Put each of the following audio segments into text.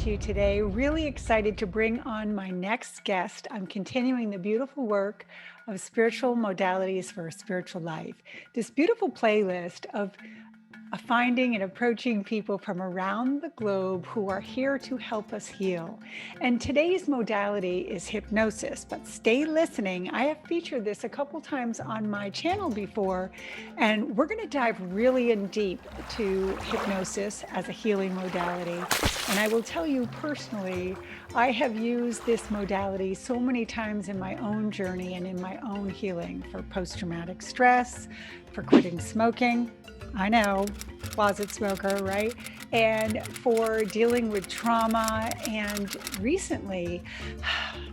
to you today. Really excited to bring on my next guest. I'm continuing the beautiful work of spiritual modalities for a spiritual life. This beautiful playlist of finding and approaching people from around the globe who are here to help us heal. And today's modality is hypnosis, but stay listening. I have featured this a couple times on my channel before, and we're going to dive really in deep to hypnosis as a healing modality. And I will tell you personally, I have used this modality so many times in my own journey and in my own healing for post-traumatic stress, for quitting smoking. I know, closet smoker, right? And for dealing with trauma. And recently,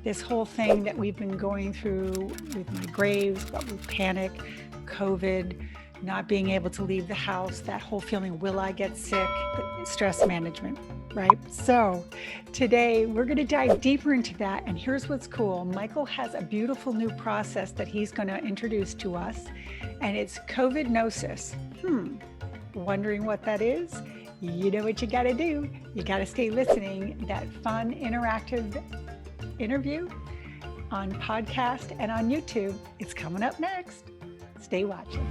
this whole thing that we've been going through with my graves, but with panic, COVID, not being able to leave the house, that whole feeling, will I get sick? Stress management, right? So today we're going to dive deeper into that. And here's what's cool. Michael has a beautiful new process that he's going to introduce to us. And it's Covidnosis. Wondering what that is? You know what you got to do. You got to stay listening. That fun, interactive interview on podcast and on YouTube. It's coming up next. Stay watching.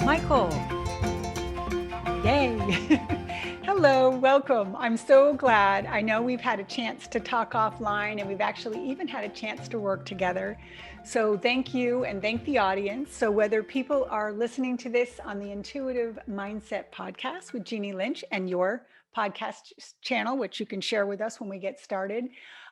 Michael. Yay. Hello, welcome. I'm so glad. I know we've had a chance to talk offline and we've actually even had a chance to work together. So thank you and thank the audience. So whether people are listening to this on the Intuitive Mindset podcast with Jeannie Lynch and your podcast channel, which you can share with us when we get started,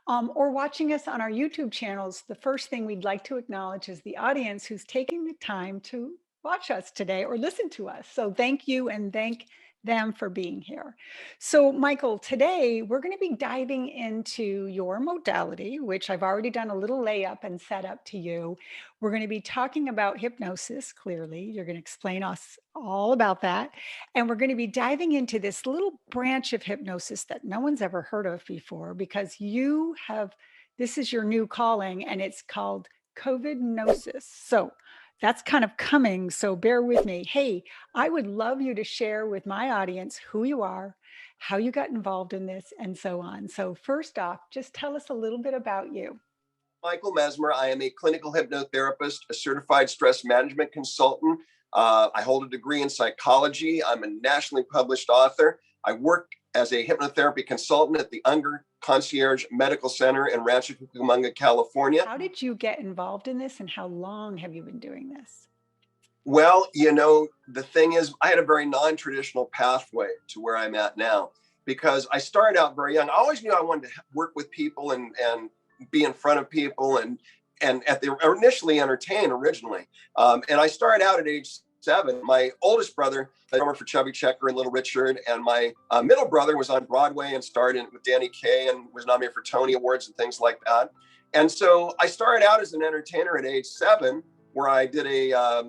or watching us on our YouTube channels, the first thing we'd like to acknowledge is the audience who's taking the time to watch us today or listen to us. So thank you and thank them for being here. So Michael, today we're going to be diving into your modality, which I've already done a little layup and set up to you. We're going to be talking about hypnosis. Clearly, you're going to explain us all about that. And we're going to be diving into this little branch of hypnosis that no one's ever heard of before, because this is your new calling, and it's called Covidnosis. So that's kind of coming, so bear with me. Hey, I would love you to share with my audience who you are, how you got involved in this, and so on. So first off, just tell us a little bit about you. Michael Mezmer. I am a clinical hypnotherapist, a certified stress management consultant. I hold a degree in psychology. I'm a nationally published author. I work as a hypnotherapy consultant at the Unger Concierge Medical Center in Rancho Cucamonga, California. How did you get involved in this and how long have you been doing this? Well, the thing is, I had a very non-traditional pathway to where I'm at now, because I started out very young. I always knew I wanted to work with people and be in front of people and initially entertain originally. And I started out at age 7. My oldest brother, the drummer for Chubby Checker and Little Richard, and my middle brother was on Broadway and starred with Danny Kaye and was nominated for Tony Awards and things like that. And so I started out as an entertainer at age 7, where I did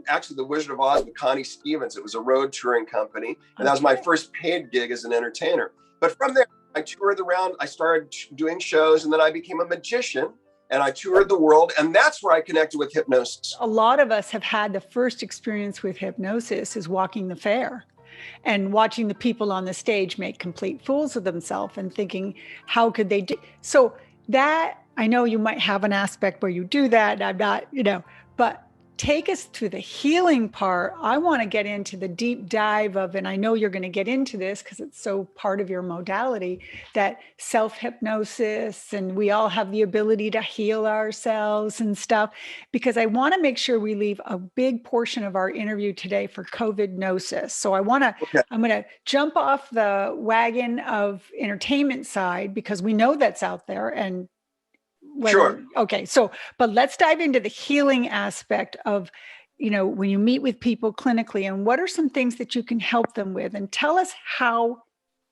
actually the Wizard of Oz with Connie Stevens. It was a road touring company, and that was my first paid gig as an entertainer. But from there, I toured around, I started doing shows, and then I became a magician. And I toured the world, and that's where I connected with hypnosis. A lot of us have had the first experience with hypnosis is walking the fair and watching the people on the stage make complete fools of themselves and thinking, how could they do? So that, I know you might have an aspect where you do that, and I'm not, but take us to the healing part. I want to get into the deep dive of, and I know you're going to get into this because it's so part of your modality, that self-hypnosis, and we all have the ability to heal ourselves and stuff, because I want to make sure we leave a big portion of our interview today for Covidnosis. So I'm going to jump off the wagon of entertainment side, because we know that's out there, and sure. Okay. So, but let's dive into the healing aspect of, when you meet with people clinically, and what are some things that you can help them with, and tell us how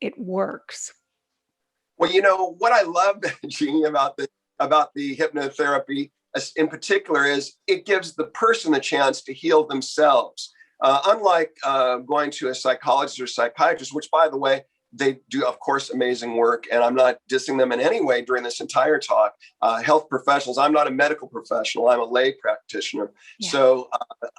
it works. Well, what I love, Jeannie, about the hypnotherapy in particular is it gives the person the chance to heal themselves. Unlike going to a psychologist or psychiatrist, which, by the way, they do, of course, amazing work, and I'm not dissing them in any way during this entire talk. Health professionals, I'm not a medical professional, I'm a lay practitioner. Yeah. So,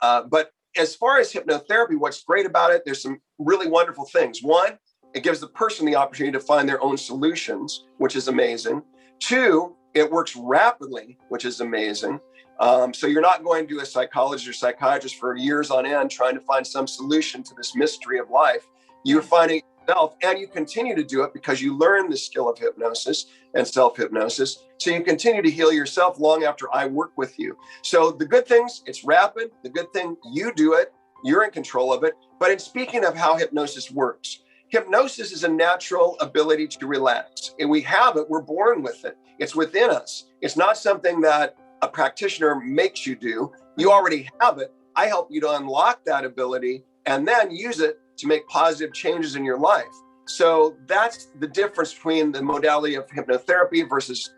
but as far as hypnotherapy, what's great about it, there's some really wonderful things. One, it gives the person the opportunity to find their own solutions, which is amazing. Two, it works rapidly, which is amazing. So you're not going to a psychologist or psychiatrist for years on end trying to find some solution to this mystery of life. You're finding it yourself, and you continue to do it because you learn the skill of hypnosis and self-hypnosis. So you continue to heal yourself long after I work with you. So the good things, it's rapid. The good thing, you do it. You're in control of it. But in speaking of how hypnosis works, hypnosis is a natural ability to relax. And we have it. We're born with it. It's within us. It's not something that a practitioner makes you do. You already have it. I help you to unlock that ability and then use it to make positive changes in your life. So that's the difference between the modality of hypnotherapy versus,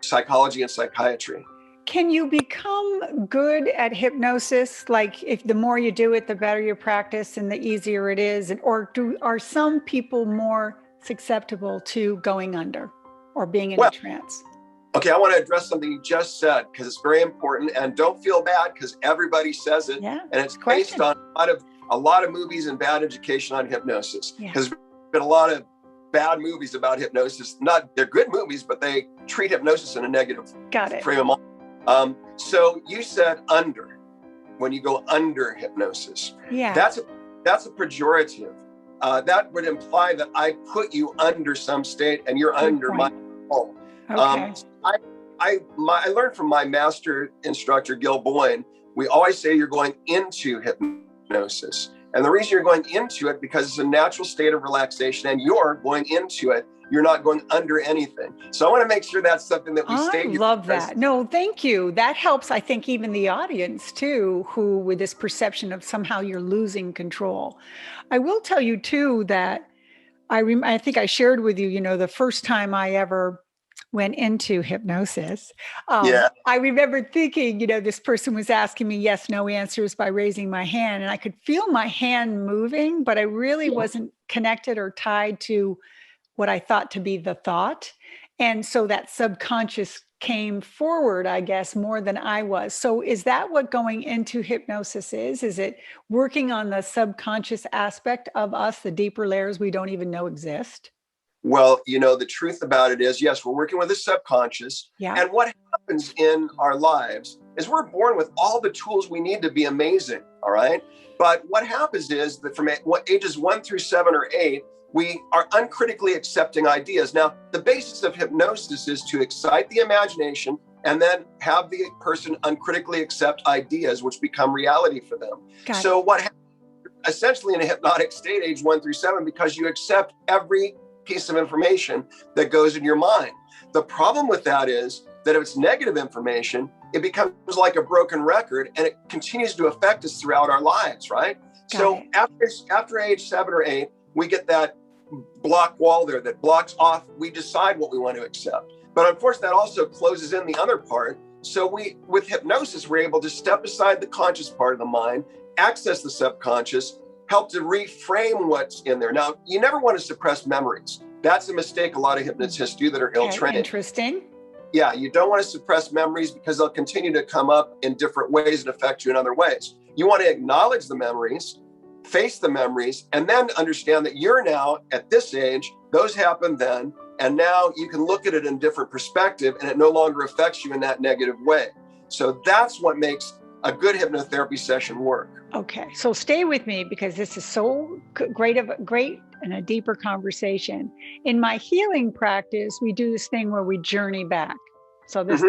psychology and psychiatry. Can you become good at hypnosis? Like if the more you do it, the better you practice and the easier it is? Or are some people more susceptible to going under or being in a trance? Okay, I want to address something you just said because it's very important, and don't feel bad because everybody says it, and it's based on a lot of movies and bad education on hypnosis. Because there's been a lot of bad movies about hypnosis. They're good movies, but they treat hypnosis in a negative frame of mind. So you said under, when you go under hypnosis. Yeah. That's a pejorative. That would imply that I put you under some state and you're under my control. Okay. I learned from my master instructor, Gil Boyne, we always say you're going into hypnosis. And the reason you're going into it, because it's a natural state of relaxation and you're going into it. You're not going under anything. So I want to make sure that's something that we state. I love that. No, thank you. That helps, I think, even the audience too, who with this perception of somehow you're losing control. I will tell you too that I think I shared with you, the first time I ever went into hypnosis. I remember thinking, this person was asking me yes, no answers by raising my hand. And I could feel my hand moving, but I really wasn't connected or tied to what I thought to be the thought. And so that subconscious came forward, I guess, more than I was. So is that what going into hypnosis is? Is it working on the subconscious aspect of us, the deeper layers we don't even know exist? Well, the truth about it is, yes, we're working with the subconscious. Yeah. And what happens in our lives is we're born with all the tools we need to be amazing. All right. But what happens is that from ages 1 through 7 or 8, we are uncritically accepting ideas. Now, the basis of hypnosis is to excite the imagination and then have the person uncritically accept ideas, which become reality for them. So what happens essentially in a hypnotic state, age 1 through 7, because you accept every piece of information that goes in your mind. The problem with that is that if it's negative information, it becomes like a broken record and it continues to affect us throughout our lives, right? So after age 7 or 8, we get that block wall there that blocks off. We decide what we want to accept. But unfortunately, that also closes in the other part. So with hypnosis, we're able to step aside the conscious part of the mind, access the subconscious, help to reframe what's in there. Now, you never want to suppress memories. That's a mistake a lot of hypnotists do that are ill-trained. Interesting. Yeah, you don't want to suppress memories because they'll continue to come up in different ways and affect you in other ways. You want to acknowledge the memories, face the memories, and then understand that you're now at this age, those happened then, and now you can look at it in different perspective and it no longer affects you in that negative way. So that's what makes a good hypnotherapy session work. Okay, so stay with me because this is so great and a deeper conversation. In my healing practice, we do this thing where we journey back. So this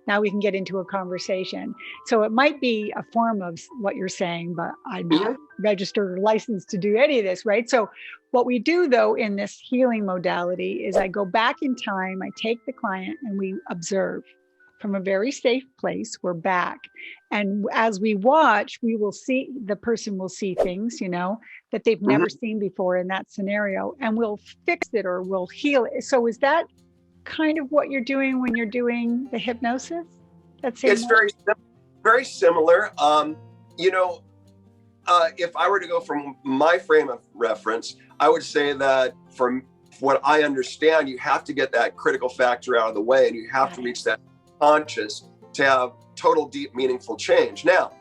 now we can get into a conversation. So it might be a form of what you're saying, but I'm not registered or licensed to do any of this, right? So what we do though in this healing modality is I go back in time, I take the client and we observe from a very safe place. We're back. And as we watch, we will see, the person will see things, that they've never seen before in that scenario, and we'll fix it or we'll heal it. So is that kind of what you're doing when you're doing the hypnosis? It's very similar. If I were to go from my frame of reference, I would say that from what I understand, you have to get that critical factor out of the way and you have to reach that conscious to have total, deep, meaningful change. Now,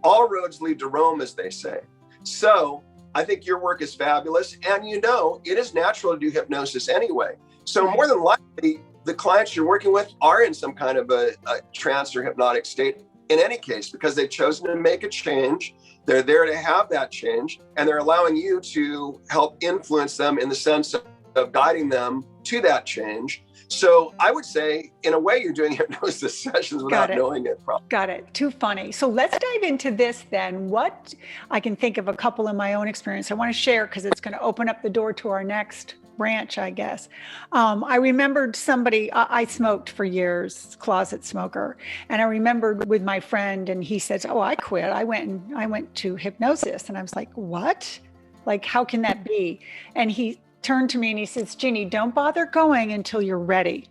all roads lead to Rome, as they say. So I think your work is fabulous. And it is natural to do hypnosis anyway. So more than likely, the clients you're working with are in some kind of a trance or hypnotic state in any case, because they've chosen to make a change. They're there to have that change, and they're allowing you to help influence them in the sense of guiding them to that change. So I would say, in a way, you're doing hypnosis sessions without knowing it. Probably. Got it. Too funny. So let's dive into this then. What I can think of a couple in my own experience I want to share, because it's going to open up the door to our next branch, I guess. I remembered somebody, I smoked for years, closet smoker. And I remembered with my friend, and he says, oh, I quit. I went to hypnosis. And I was like, what? Like, how can that be? And he turned to me and he says, Jeannie, don't bother going until you're ready.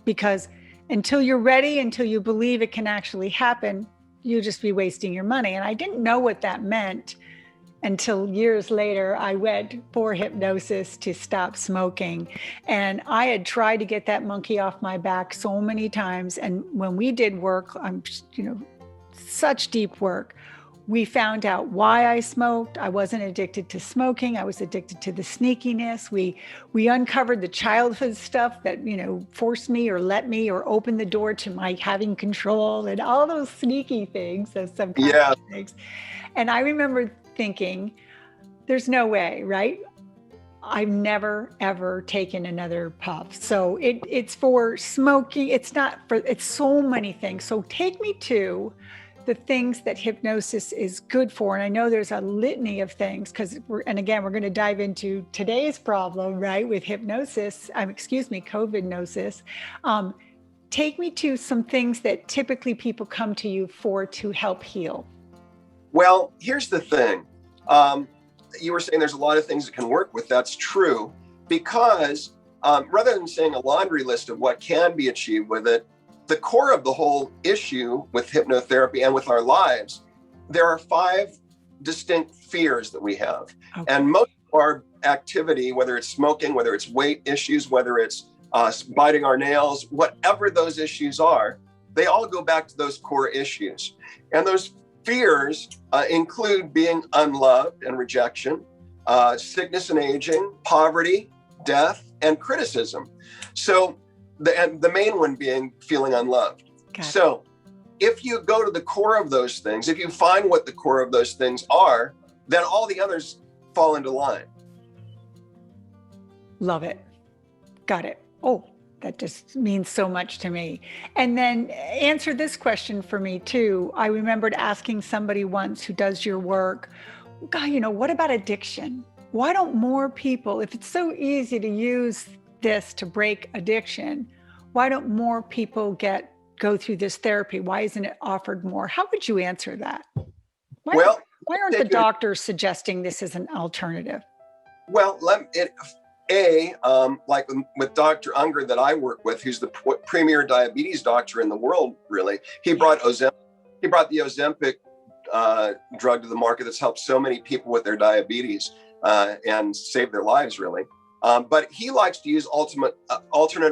Because until you're ready, until you believe it can actually happen, you'll just be wasting your money. And I didn't know what that meant until years later. I went for hypnosis to stop smoking. And I had tried to get that monkey off my back so many times. And when we did work, such deep work, we found out why I smoked. I wasn't addicted to smoking. I was addicted to the sneakiness. We uncovered the childhood stuff that, forced me or let me or opened the door to my having control and all those sneaky things, those subconscious things. And I remember thinking, there's no way, right? I've never, ever taken another puff. So it's for smoking. It's so many things. So take me to the things that hypnosis is good for. And I know there's a litany of things we're going to dive into today's problem, right? With hypnosis, Covidnosis. Take me to some things that typically people come to you for to help heal. Well, here's the thing. You were saying there's a lot of things that can work with. That's true, because rather than saying a laundry list of what can be achieved with it, the core of the whole issue with hypnotherapy and with our lives, there are 5 distinct fears that we have. Okay. And most of our activity, whether it's smoking, whether it's weight issues, whether it's biting our nails, whatever those issues are, they all go back to those core issues. And those fears include being unloved and rejection, sickness and aging, poverty, death, and criticism. So the main one being feeling unloved. So if you go to the core of those things, if you find what the core of those things are, then all the others fall into line. Love it. Got it. Oh, that just means so much to me. And then answer this question for me too. I remembered asking somebody once who does your work, God, what about addiction? Why don't more people, if it's so easy to use this to break addiction, why don't more people go through this therapy? Why isn't it offered more? How would you answer that? Why aren't the doctors suggesting this as an alternative? Well, like with Dr. Unger that I work with, who's the premier diabetes doctor in the world, really, he brought the Ozempic drug to the market that's helped so many people with their diabetes and saved their lives, really. But he likes to use alternate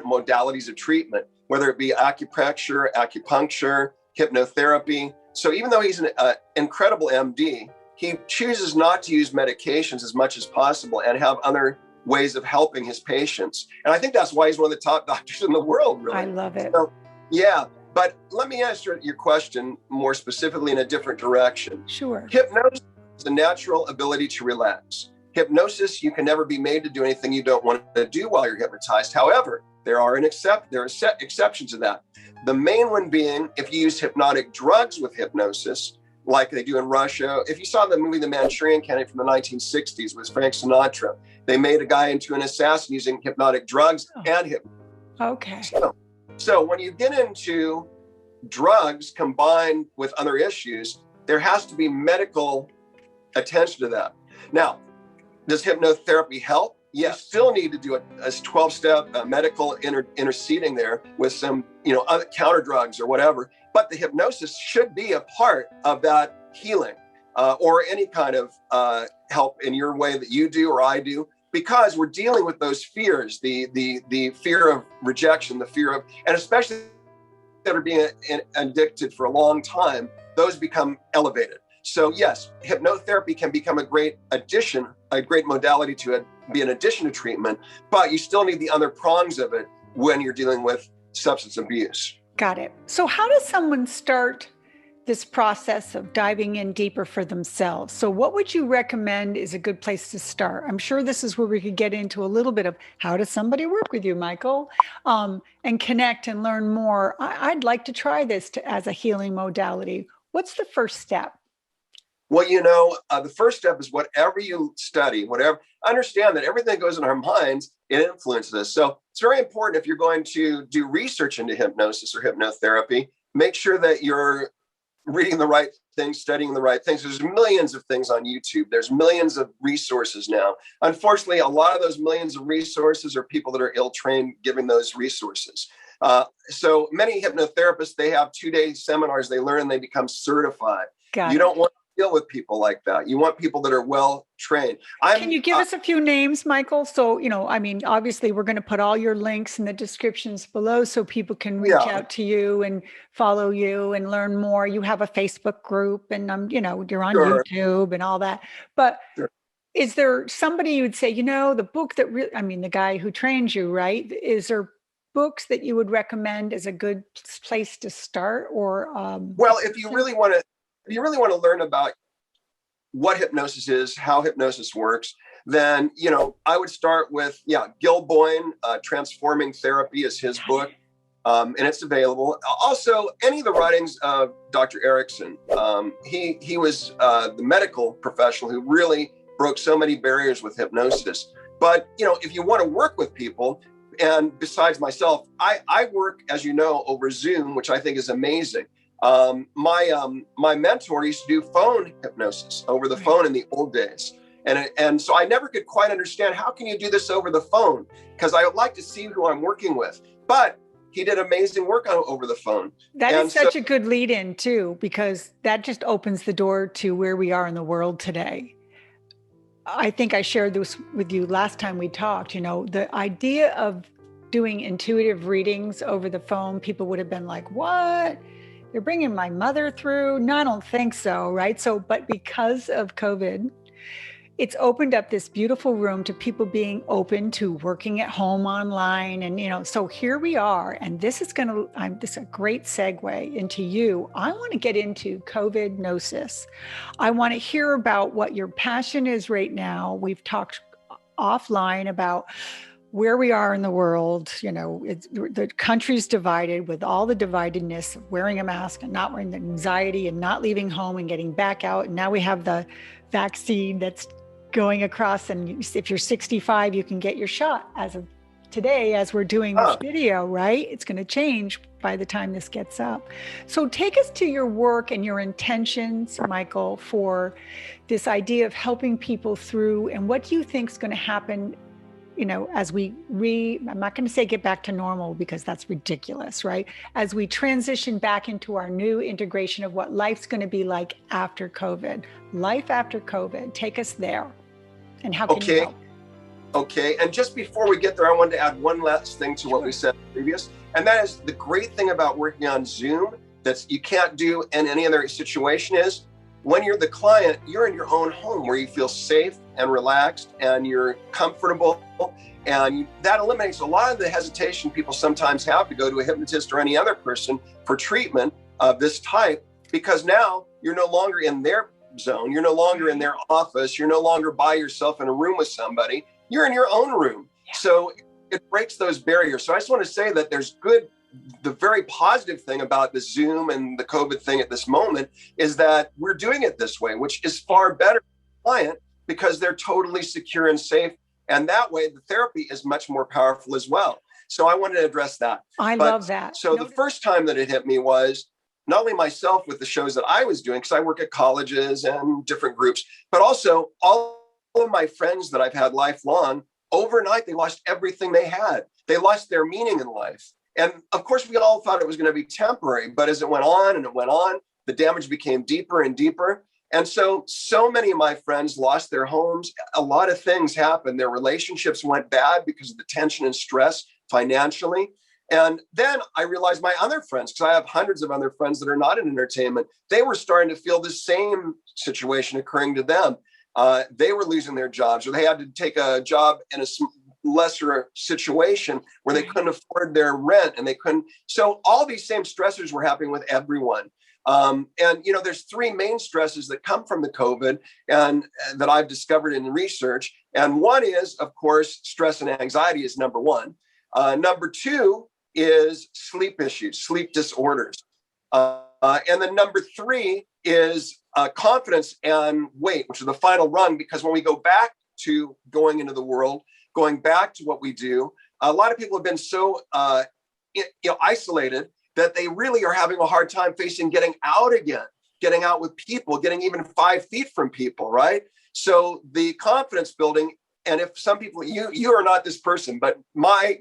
modalities of treatment, whether it be acupressure, acupuncture, hypnotherapy. So even though he's an incredible MD, he chooses not to use medications as much as possible and have other ways of helping his patients. And I think that's why he's one of the top doctors in the world, really. I love it. So, yeah. But let me answer your question more specifically in a different direction. Sure. Hypnosis is a natural ability to relax. Hypnosis, you can never be made to do anything you don't want to do while you're hypnotized. However, there are exceptions to that. The main one being if you use hypnotic drugs with hypnosis, like they do in Russia. If you saw the movie The Manchurian Candidate from the 1960s with Frank Sinatra, they made a guy into an assassin using hypnotic drugs and hypnosis. Okay. So when you get into drugs combined with other issues, there has to be medical attention to that. Now, does hypnotherapy help? Yes. You still need to do a 12-step medical interceding there with some, other counter drugs or whatever. But the hypnosis should be a part of that healing or any kind of help in your way that you do or I do, because we're dealing with those fears, the fear of rejection, the fear of, and especially that are being addicted for a long time, those become elevated. So yes, hypnotherapy can become a great addition, a great modality to be an addition to treatment, but you still need the other prongs of it when you're dealing with substance abuse. Got it. So how does someone start this process of diving in deeper for themselves? So what would you recommend is a good place to start? I'm sure this is where we could get into a little bit of how does somebody work with you, Michael, and connect and learn more. I'd like to try this as a healing modality. What's the first step? Well, the first step is whatever you study, understand that everything that goes in our minds, it influences us. So it's very important if you're going to do research into hypnosis or hypnotherapy, make sure that you're reading the right things, studying the right things. There's millions of things on YouTube. There's millions of resources now. Unfortunately, a lot of those millions of resources are people that are ill-trained giving those resources. So many hypnotherapists, they have 2-day seminars, they learn and they become certified. You don't want to deal with people like that. You want people that are well trained. Can you give us a few names, Michael? So, obviously we're going to put all your links in the descriptions below so people can reach out to you and follow you and learn more. You have a Facebook group and, you're on YouTube and all that. But is there somebody you would say, the book that the guy who trains you, right? Is there books that you would recommend as a good place to start? Or well, if you really want to learn about what hypnosis is, how hypnosis works, then, I would start with, Gil Boyne, Transforming Therapy is his book, and it's available. Also, any of the writings of Dr. Erickson. He was the medical professional who really broke so many barriers with hypnosis. But, if you want to work with people, and besides myself, I work, as you know, over Zoom, which I think is amazing. My mentor used to do phone hypnosis over the phone in the old days. And so I never could quite understand, how can you do this over the phone? Because I would like to see who I'm working with. But he did amazing work over the phone. That is such a good lead in too, because that just opens the door to where we are in the world today. I think I shared this with you last time we talked, the idea of doing intuitive readings over the phone, people would have been like, what? You're bringing my mother through? No, I don't think so, right? So, but because of COVID, it's opened up this beautiful room to people being open to working at home online. And, so here we are. And this is this is a great segue into you. I want to get into Covidnosis. I want to hear about what your passion is right now. We've talked offline about where we are in the world. The country's divided with all the dividedness of wearing a mask and not wearing, the anxiety and not leaving home and getting back out. And now we have the vaccine that's going across. And if you're 65, you can get your shot as of today, as we're doing this video, right? It's going to change by the time this gets up. So take us to your work and your intentions, Michael, for this idea of helping people through, and what do you think is going to happen as I'm not going to say get back to normal, because that's ridiculous, right? As we transition back into our new integration of what life's going to be like after COVID. Life after COVID, take us there. And how can you help? Okay. And just before we get there, I wanted to add one last thing to what we said previous. And that is the great thing about working on Zoom that you can't do in any other situation is, when you're the client, you're in your own home where you feel safe and relaxed and you're comfortable. And that eliminates a lot of the hesitation people sometimes have to go to a hypnotist or any other person for treatment of this type, because now you're no longer in their zone. You're no longer in their office. You're no longer by yourself in a room with somebody. You're in your own room. Yeah. So it breaks those barriers. So I just want to say that the very positive thing about the Zoom and the COVID thing at this moment is that we're doing it this way, which is far better for the client because they're totally secure and safe. And that way the therapy is much more powerful as well. So I wanted to address that. I love that. So the first time that it hit me was not only myself with the shows that I was doing, because I work at colleges and different groups, but also all of my friends that I've had lifelong, overnight, they lost everything they had. They lost their meaning in life. And of course, we all thought it was going to be temporary, but as it went on and it went on, the damage became deeper and deeper. And so many of my friends lost their homes. A lot of things happened. Their relationships went bad because of the tension and stress financially. And then I realized my other friends, because I have hundreds of other friends that are not in entertainment, they were starting to feel the same situation occurring to them. They were losing their jobs, or they had to take a job in a lesser situation where they couldn't afford their rent, and they couldn't. So all these same stressors were happening with everyone. And, there's three main stresses that come from the COVID and that I've discovered in research. And one is, of course, stress and anxiety is number one. Number two is sleep issues, sleep disorders. And then number three is confidence and weight, which is the final rung, because when we go back to going into the world, going back to what we do, a lot of people have been so isolated that they really are having a hard time facing getting out again, getting out with people, getting even 5 feet from people, right? So the confidence building, and if some people, you are not this person, but I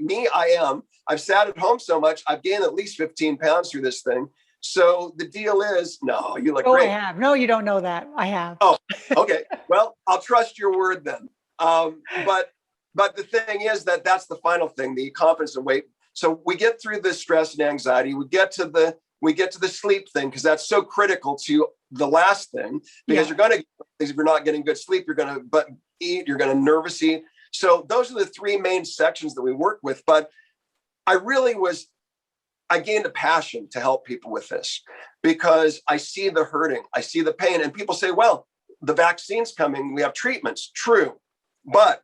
am. I've sat at home so much, I've gained at least 15 pounds through this thing. So the deal is, no, you look great. I have. No, you don't know that. I have. Oh, okay. Well, I'll trust your word then. But the thing is that's the final thing, the confidence and weight. So we get through the stress and anxiety. We get to the sleep thing, because that's so critical to the last thing, because you're going to, if you're not getting good sleep, you're going to eat, you're going to nervous eat. So those are the three main sections that we work with. But I gained a passion to help people with this, because I see the hurting, I see the pain, and people say, well, the vaccine's coming, we have treatments. True. But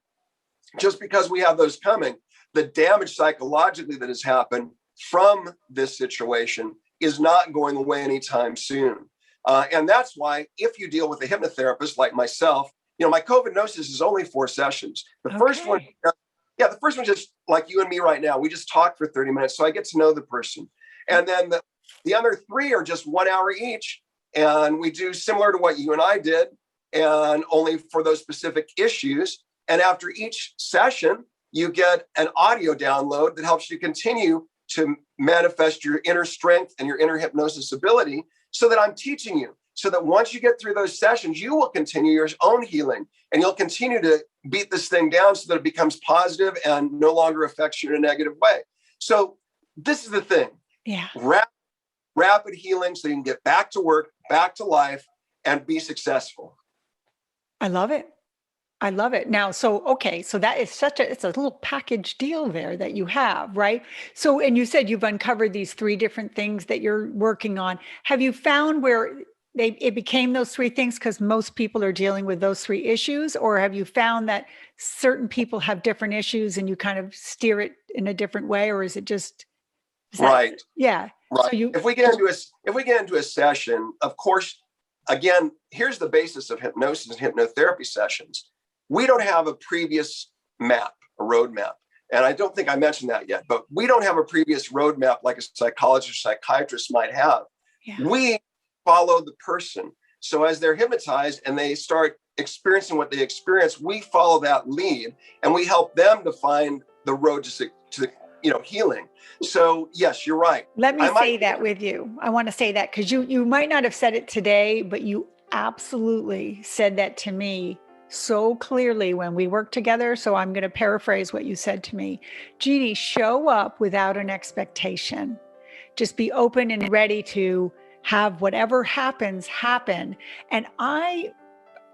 just because we have those coming, the damage psychologically that has happened from this situation is not going away anytime soon. And that's why if you deal with a hypnotherapist like myself, my Covidnosis is only 4 sessions. The first one, the first one just like you and me right now. We just talk for 30 minutes, so I get to know the person. And then the other 3 are just 1 hour each. And we do similar to what you and I did, and only for those specific issues. And after each session, you get an audio download that helps you continue to manifest your inner strength and your inner hypnosis ability, so that I'm teaching you, so that once you get through those sessions, you will continue your own healing, and you'll continue to beat this thing down so that it becomes positive and no longer affects you in a negative way. So this is the thing. Yeah. Rapid healing, so you can get back to work, back to life, and be successful. I love it. I love it. Now, so that is it's a little package deal there that you have, right? So, and you said you've uncovered these 3 different things that you're working on. Have you found where it became those 3 things because most people are dealing with those 3 issues? Or have you found that certain people have different issues and you kind of steer it in a different way? Or is it just, right? Yeah. Right. So if we get into a session, of course, again, here's the basis of hypnosis and hypnotherapy sessions. We don't have a previous map, a roadmap. And I don't think I mentioned that yet, but we don't have a previous roadmap like a psychologist or psychiatrist might have. Yeah. We follow the person. So as they're hypnotized and they start experiencing what they experience, we follow that lead, and we help them to find the road to healing. So yes, you're right. Let me say that with you. I want to say that because you might not have said it today, but you absolutely said that to me so clearly when we worked together. So I'm going to paraphrase what you said to me. Jeannie, show up without an expectation. Just be open and ready to have whatever happens happen. And I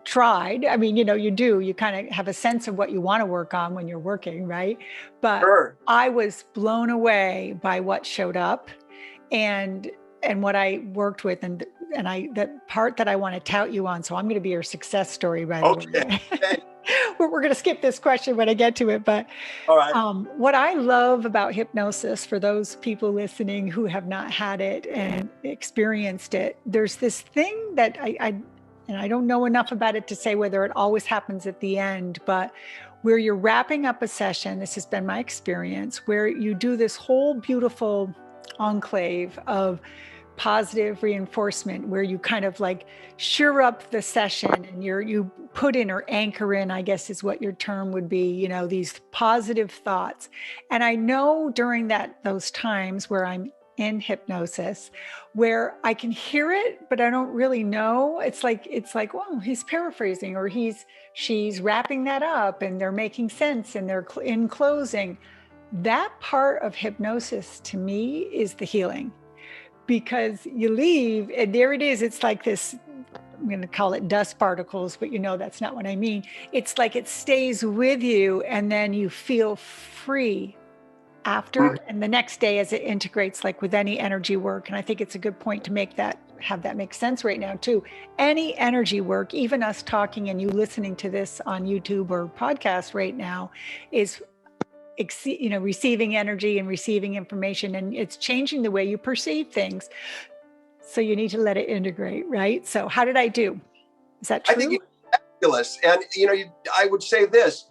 tried. I mean, you kind of have a sense of what you want to work on when you're working, right? But sure. I was blown away by what showed up and what I worked with, and the part that I want to tout you on. So I'm going to be your success story, by the way. We're going to skip this question when I get to it. But all right. What I love about hypnosis, for those people listening who have not had it and experienced it, there's this thing that I don't know enough about it to say whether it always happens at the end, but where you're wrapping up a session, this has been my experience, where you do this whole beautiful enclave of positive reinforcement, where you kind of like sure up the session, and you put in or anchor in, I guess is what your term would be, these positive thoughts. And I know during those times where I'm in hypnosis, where I can hear it, but I don't really know. It's like, well, he's paraphrasing, or she's wrapping that up, and they're making sense, and they're in closing. that part of hypnosis to me is the healing, because you leave and there it is. It's like this, I'm going to call it dust particles, but that's not what I mean. It's like it stays with you and then you feel free after, and the next day as it integrates, like with any energy work. And I think it's a good point to have that make sense right now too. Any energy work, even us talking and you listening to this on YouTube or podcast right now, is receiving energy and receiving information, and it's changing the way you perceive things. So you need to let it integrate, right? So how did I do? Is that true? I think you're fabulous. And, I would say this,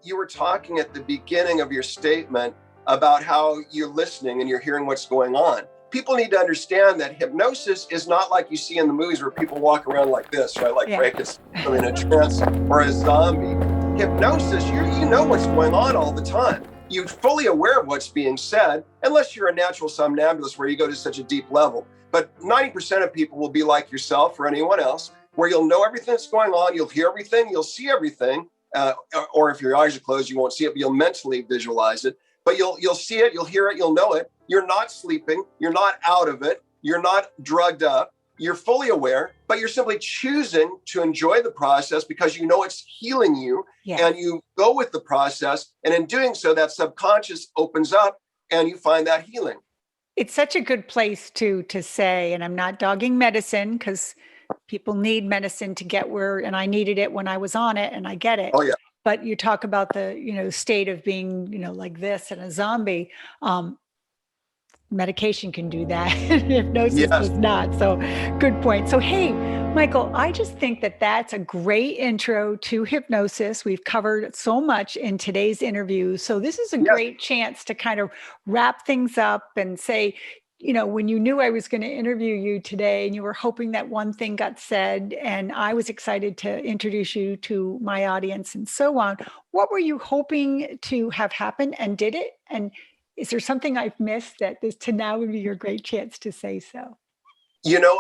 you were talking at the beginning of your statement about how you're listening and you're hearing what's going on. People need to understand that hypnosis is not like you see in the movies where people walk around like this, right? Like Frankenstein in a trance or a zombie. Hypnosis, you know what's going on all the time. You're fully aware of what's being said, unless you're a natural somnambulist where you go to such a deep level. But 90% of people will be like yourself or anyone else, where you'll know everything that's going on, you'll hear everything, you'll see everything, or if your eyes are closed, you won't see it, but you'll mentally visualize it. But you'll see it, you'll hear it, you'll know it. You're not sleeping, you're not out of it, you're not drugged up. You're fully aware, but you're simply choosing to enjoy the process because you know it's healing you, and you go with the process. And in doing so, that subconscious opens up and you find that healing. It's such a good place to say, and I'm not dogging medicine because people need medicine to get where, and I needed it when I was on it, and I get it. Oh, yeah. But you talk about the, state of being, like this and a zombie. Medication can do that. Hypnosis does not. So good point. So, hey, Michael, I just think that that's a great intro to hypnosis. We've covered so much in today's interview. So this is a great chance to kind of wrap things up and say, when you knew I was going to interview you today and you were hoping that one thing got said, and I was excited to introduce you to my audience and so on, what were you hoping to have happen, and did it? And is there something I've missed that now would be your great chance to say so?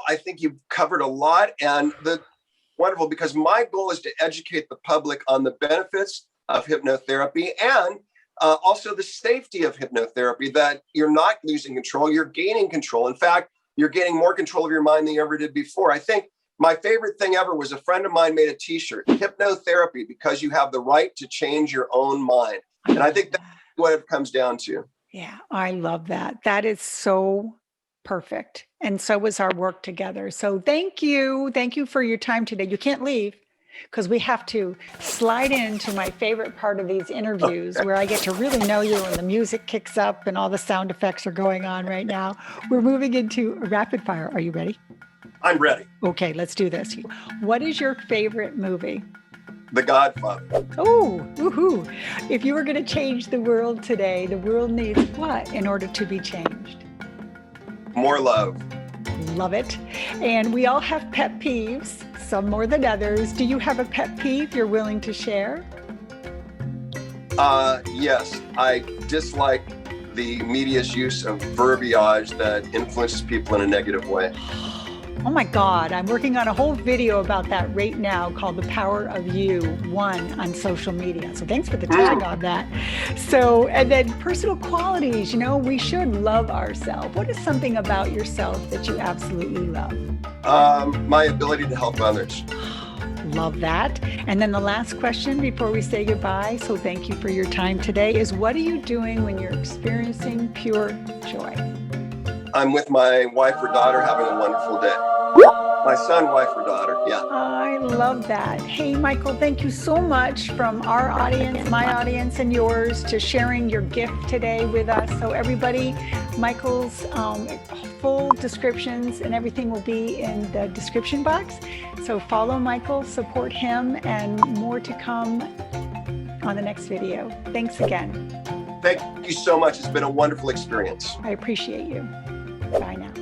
I think you've covered a lot, and wonderful, because my goal is to educate the public on the benefits of hypnotherapy and also the safety of hypnotherapy, that you're not losing control, you're gaining control. In fact, you're gaining more control of your mind than you ever did before. I think my favorite thing ever was a friend of mine made a t-shirt, hypnotherapy, because you have the right to change your own mind. And I think that's what it comes down to. Yeah, I love that. That is so perfect. And so was our work together. So thank you. Thank you for your time today. You can't leave because we have to slide into my favorite part of these interviews where I get to really know you and the music kicks up and all the sound effects are going on right now. We're moving into a rapid fire. Are you ready? I'm ready. Okay, let's do this. What is your favorite movie? The Godfather. Oh, woohoo. If you were going to change the world today, the world needs what in order to be changed? More love. Love it. And we all have pet peeves, some more than others. Do you have a pet peeve you're willing to share? Yes. I dislike the media's use of verbiage that influences people in a negative way. Oh my God, I'm working on a whole video about that right now called The Power of You, one on social media. So thanks for the tag on that. So, and then personal qualities, we should love ourselves. What is something about yourself that you absolutely love? My ability to help others. Love that. And then the last question before we say goodbye, so thank you for your time today, is what are you doing when you're experiencing pure joy? I'm with my wife or daughter having a wonderful day. My son, wife, or daughter. Yeah. I love that. Hey, Michael, thank you so much from our audience, my audience, and yours to sharing your gift today with us. So everybody, Michael's full descriptions and everything will be in the description box. So follow Michael, support him, and more to come on the next video. Thanks again. Thank you so much. It's been a wonderful experience. I appreciate you. Bye now.